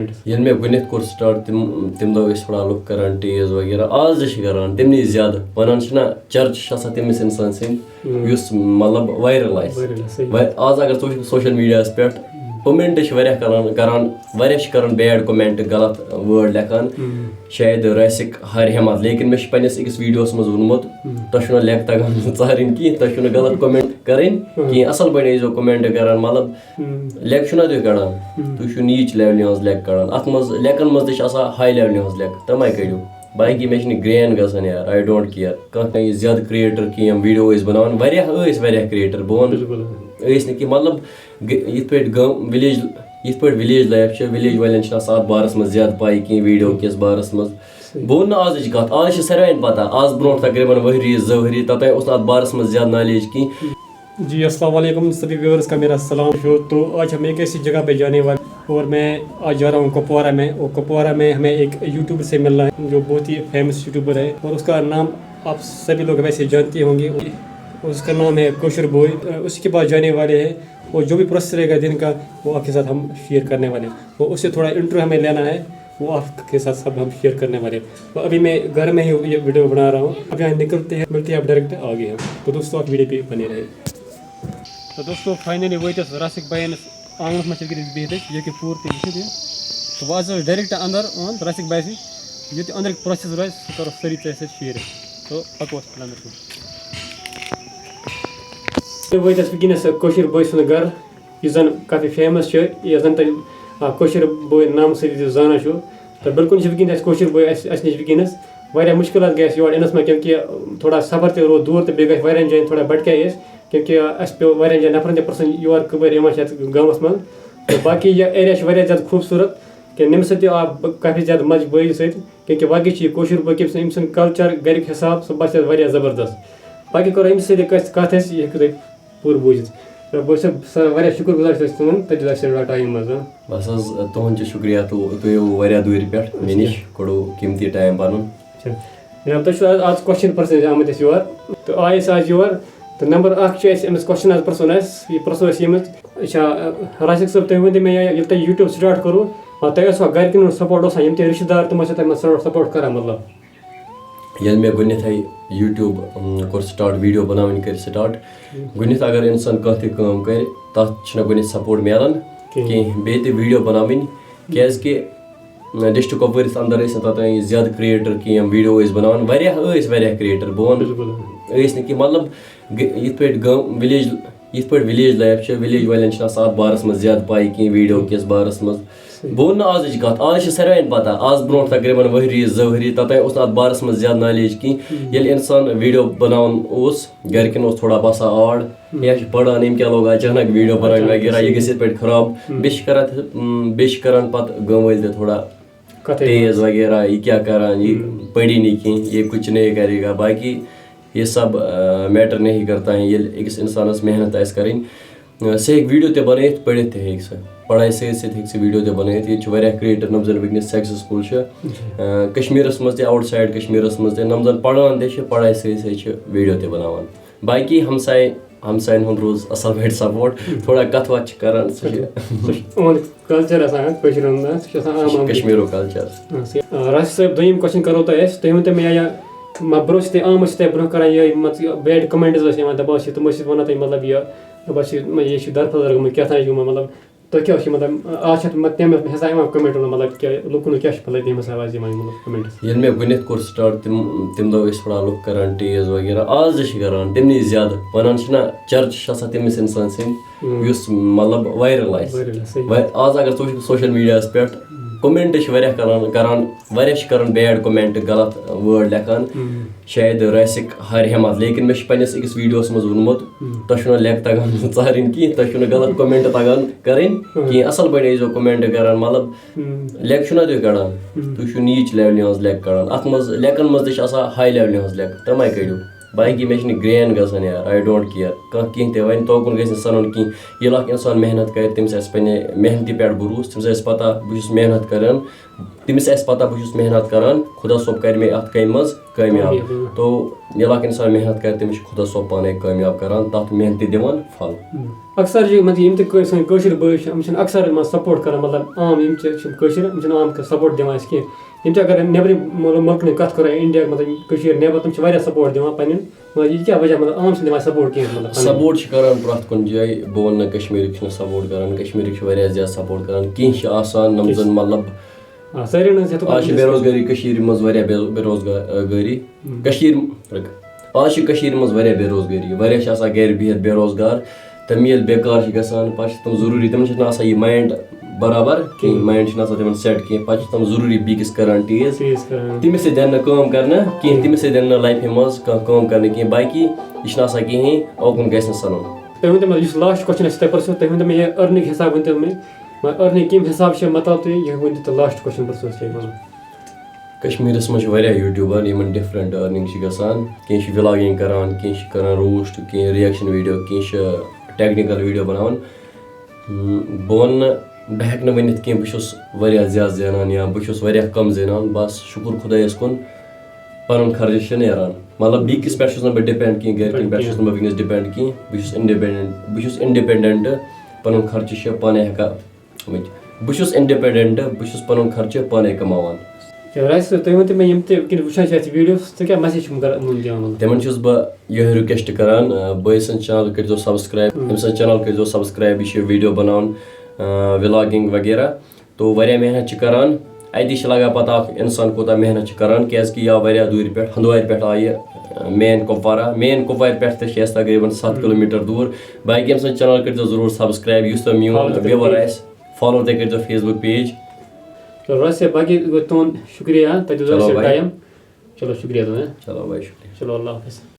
Yel me gunit kur start tim do is thoda look karan teas वगैरह आज छ karan timni zyada wanan chna church shasa timis insan sin yus matlab viral आज agar social media as pet comment ch varya karan varya ch karan bad comment galat word lekan shayad rasik har himat lekin me panis ikis videos maz unmut tashuna lek tagan tsarin ki tashuna galat comment karin ki asal bane zo comment karan matlab lek shuna de karan tu shu niche level yaz lek karan atmaz lekan maz dish asa high level yaz lek tamay kadu باقی مےٚ چھنہٕ green گژھان یار I don't کیر کانٛہہ کانٛہہ زیادٕ creator کینٛہہ یِم ویڈیو ٲسۍ بناوان واریاہ کریٹر بہٕ وَنہٕ ٲسۍ نہٕ کینٛہہ مطلب یِتھ پٲٹھۍ وِلیج لایف چھِ وِلیج والٮ۪ن چھِنہٕ آسان اَتھ بارَس منٛز زیادٕ پاے کینٛہہ ویڈیو کِس بارَس منٛز بہٕ وَنہٕ نہٕ آزٕچ کَتھ آز چھِ ساروِین پَتہ آز برونٛٹھ تقریٖباً ؤری 2 ؤری توٚتانۍ اوس نہٕ اَتھ بارَس منٛز زیادٕ نالیج کینٛہہ. जी अस्सलाम वालेकुम सभी व्यूअर्स का मेरा सलाम हो. तो आज हम एक ऐसी जगह पे जाने वाले और मैं आज जा रहा हूँ कुपवारा में और कुपवारा में हमें एक यूट्यूबर से मिलना है जो बहुत ही फेमस यूट्यूबर है और उसका नाम आप सभी लोग वैसे जानते होंगे. उसका नाम है कोशर बॉय. उसके पास जाने वाले हैं और जो भी प्रोसेस रहेगा दिन का वो आपके साथ हम शेयर करने वाले हैं. वो उससे थोड़ा इंट्रो हमें लेना है वो आपके साथ सब हम शेयर करने वाले हैं. तो अभी मैं घर में ही ये वीडियो बना रहा हूँ. अब यहाँ निकलते हैं मिलते हैं आप डायरेक्ट आगे हैं. तो दोस्तों आप वीडियो पे बने रहे. तो दोस्तों फाइनली वोत रासिक बयान आंगन में बिहत ये पूर तक तो वह डायरेक्ट अंदर रासिक बाय ये अंदर प्रोसेस रोज सह करो सारी चे शेयर. तो पको अंदर वस वनस कोशर बॉय सुन घर यह जन काफ़ी फेमस यह जन तुम कोशर बॉय नाम सत्य जाना तो बिल्कुल वनस कोशर बॉय अस नश वनस वारिया मुश्किल गए योर इनस में क्योंकि थोड़ा सफर ते रोद दूर तो बे वारिया जान थोड़ा भटके क्योंकि अस पे वारिया जान नफरन पसन योर कबर गाँवस मज. तो बाकी यह एरिया वारिया ज़्यादा खूबसूरत कि नम सत आप काफ़ी ज़्यादा मज बॉय सत क्योंकि बाकी कोशर बॉय अम कल्चर घर हिसाब सह बस वारिया ज़बरदस्त. बाकी करो अमिस कत यह पूर बूझ. बस वारिया शुक्र गुजार तुम तथा टाइम मज बस तुहद शुक्रिया तुम वारिया दूर पे मे नश कड़ो कीमती टाइम पन. तुम आज क्वेश्चन पर्सन आमत योर तो आये आज योर तो नंबर अमिस क्वेश्चन आज पर्सन ये पर्सो राशिक साहब तुम वन मे ये तुम यूट्यूब स्टार्ट करो तुम घर सपोर्ट यम रिश्तेदार तम सपोर्ट कर मतलब ये मे गुथै यूट्यूब कोर स्टार्ट वीडियो बनावन कर स्टार्ट गुथ अगर इंसान कह काम कर तथ गुथ सपोर्ट मिलान कह बे वीडियो बनावन क्या डिस्ट्रिक्ट कपवरिस अंदर तोतान ज्यादा क्रिएटर कह वीडियो बनावान वारिया क्रिएटर बह वन कि मतलब यथ पे विलेज लाइफ विलेज वालें अत बारस मज ज्यादा पाई कह वीडियो किस बारस मज बह वन आजच कत आज सारोन पता आज ब्रो तकरीबन वी 2 वी तोतान अत बारस मज ज्यादा नॉलेज कह इंसान वीडियो बनावान घर थोड़ा बसा आड़ या पढ़ान अम क्या लोग अचानक वीडियो बनाने वगैरह यह गि पे खराब बे करान पत गाँव वाल थोड़ा तेज वगैरह ये क्या करान ये पढ़ी नहीं कह ये कुछ नहीं करेगा. बाकी ये सब मैटर नहीं करता है. ये अकिस इंसानस मेहनत करें सह वीडियो ते बन पढ़ित ते पढ़ाई सत वीडियो ते बन ये क्रिएटर नम जन वनस सक्सेसफुल कश्मीरस मज आउटसाइड कश्मीरस मज नम जन पढ़ान ते पढ़ाई सत वीडियो ते बनावान. बाकी हमसायन हूँ रोज असल पे सपोर्ट थोड़ा कथ वत कर कल्चर कश्मीर कल्चर. राशिक साहब दोम क्वेश्चन करो तुम वन मे ब्रो आम ब्रो कर बैड कमेंट्स दपान तुम वन मतलब यह बस यह दरफदर गो क्या मतलब तुम क्या मतलब आज तम हिसाब कमेंट मतलब क्या लुकन क्या तम हिसाब कमेंट्स ये मे गुथ कोर स्टार्ट तिम दो थोड़ा लुक कर टेज वगैरह आज कर तमनी ज्यादा वनान चर्च तमिस इंसान सिंद मतलब वायरल आज अगर सोशल मीडिया पे कमेंट कर बैड कमेंट गलत वर्ड लेकान शायद रासिक हर हिम्मत लेकिन मे पन्निस अकिस वीडियोस मज वोनमुत तुम लेक तगान चारिन कह तुम गलत कमेंट तगान करें कह असल पे जो कमेंट कर मतलब लेक तुम कड़ान तुम नीच लेवल हज लेक कड़ान अत मज लेकन मज हाई लेवल हज लेक तमाय कड़ो. बाकी मे ग्रैन गसान यार आई डोंट केयर कह ते वन तोकुन गि सनन कह ये इंसान मेहनत कर तमिस पे मेहनती पे भरोस तमिस पता बहुत मेहनत कर तमिस पता बहुत मेहनत करान खुदा सोब कर मे अत कम मज कामयाब. तो ییٚلہِ اکھ اِنسان محنت کَرِ تٔمِس چھُ خۄدا صٲب پانے کامیاب کران تَتھ محنتہِ دِوان پھل. اکثر چھِ مطلب یِم تہِ سٲنۍ کٲشِر بٲے چھِ یِم چھِنہٕ اکثر یِمن سپورٹ کران مطلب عام یِم چھِ کٲشِر یِم چھِنہٕ عام سپورٹ دِوان اَسہِ کینٛہہ. یِم تہِ اگر نیٚبرِم مُلکن کَتھ کرو اِنڈیا مطلب کٔشیٖر نیٚبر تِم چھِ واریاہ سپورٹ دِوان پنٕنٮ۪ن مطلب یہِ کیٛاہ وجہ مطلب عام چھِنہٕ دِوان سپورٹ کینٛہہ مطلب سپورٹ چھِ کران پرٛٮ۪تھ کُنہِ جایہِ بہٕ وَنہٕ نہٕ کشمیٖرٕکۍ چھِنہٕ سپورٹ کران کشمیٖرٕکۍ چھِ واریاہ زیادٕ سپورٹ کران کینٛہہ چھِ آسان یِم زن مطلب سٲری نہٕ آز چھِ بے روزگٲری کٔشیٖرِ منٛز واریاہ بے روزگٲری آز چھِ کٔشیٖرِ منٛز واریاہ بے روزگٲری واریاہ چھِ آسان گرِ بِہِتھ بے روزگار تِم ییٚلہِ بیکار چھِ گژھان پتہٕ چھِ تِم ضروٗری تِمن چھُنہٕ آسان یہِ مایِنٛڈ برابر کِہیٖنۍ مایِنٛڈ چھُنہٕ آسان تِمن سیٹ کینٛہہ پتہٕ چھِ تِم ضروٗری بیٚکِس کران ٹیٖز تٔمِس سۭتۍ دِن نہٕ کٲم کرنہٕ کینٛہہ تٔمِس سۭتۍ دِن نہٕ لایفہِ منٛز کانٛہہ کٲم کرنہٕ کینٛہہ باقٕے یہِ چھُنہٕ آسان کِہیٖنۍ اوکُن گژھِ نہٕ سنُن. تُہۍ ؤنۍتو مےٚ یُس لاسٹ کوسچن آسہِ تۄہہِ پرٛژھو تُہۍ ؤنۍتو مےٚ یہِ أرنِنٛگ حِساب ؤنۍتو مےٚ أرنِنٛگ کَمہِ حِساب چھِ مطلب تُہۍ یہِ ؤنۍتو تُہۍ لاسٹ کوسچن پرٛژھو تۄہہِ وَنُن. کشمیٖرس منٛز چھِ واریاہ یوٗٹیوٗبر یِمن ڈِفرنٹ أرنِنٛگ چھِ گژھان کینٛہہ چھِ وِلاگِنٛگ کران کینٛہہ چھِ کران روسٹ کینٛہہ رِیکشن ویٖڈیو کینٛہہ چھِ ٹیکنِکل ویٖڈیو بناوان. بہٕ وَنہٕ نہٕ بہٕ ہٮ۪کہٕ نہٕ ؤنِتھ کینٛہہ بہٕ چھُس واریاہ زیادٕ زینان یا بہٕ چھُس واریاہ کم زینان بس شُکُر خۄدایس کُن پنُن خرچہٕ چھُ نیران مطلب بیٚکِس پٮ۪ٹھ چھُس نہٕ بہٕ ڈِپینٛڈ کینٛہہ گرِکٮ۪ن پٮ۪ٹھ چھُس نہٕ بہٕ وٕنکیٚنس ڈِپینٛڈ کینٛہہ بہٕ چھُس اِنڈِپینڈنٹ پنُن خرچہٕ چھُ پانے ہٮ۪کان بہٕ چھُس اِنڈِپینڈنٹ بہٕ چھُس پنُن خرچہٕ پانے کماوان. تُہۍ ؤنۍتو مےٚ یِم تہِ وٕنکٮ۪ن وٕچھان چھِ اَسہِ ویٖڈیوز ژٕ کیٛاہ میسیج چھُکھ دِوان تِمن چھُس بہٕ یِہوے رِکویسٹ کران بٲے سٕنٛز چنل کٔرۍزیو سبسکرایب أمۍ سٕنٛز چنل کٔرۍزیو سبسکرایب یہِ چھُ ویٖڈیو بناوان وِلاگِنٛگ وغیرہ تو واریاہ محنت چھِ کران اَتی چھِ لگان پتہ اکھ اِنسان کوٗتاہ محنت چھُ کران کیازِ کہِ یہِ آو واریاہ دوٗرِ پٮ۪ٹھ ہنٛدوارِ پٮ۪ٹھ آیہِ مین کۄپوارِ پٮ۪ٹھ تہِ چھِ اَسہِ تقریٖبن 7 کِلوٗمیٖٹر دوٗر باقٕے أمۍ سٕنٛز چنل کٔرۍزیو ضروٗر سبسکرایب یُس تۄہہِ میون وِوَر آسہِ فالو تہِ کٔرۍزیو فیس بُک پیج. ویسے باقٕے گوٚو تُہُنٛد شُکریہ تۄہہِ دیُت اَسہِ ٹایم چلو شُکریہ تُہُنٛد چلو باے شُکریہ چلو اللہ حافظ.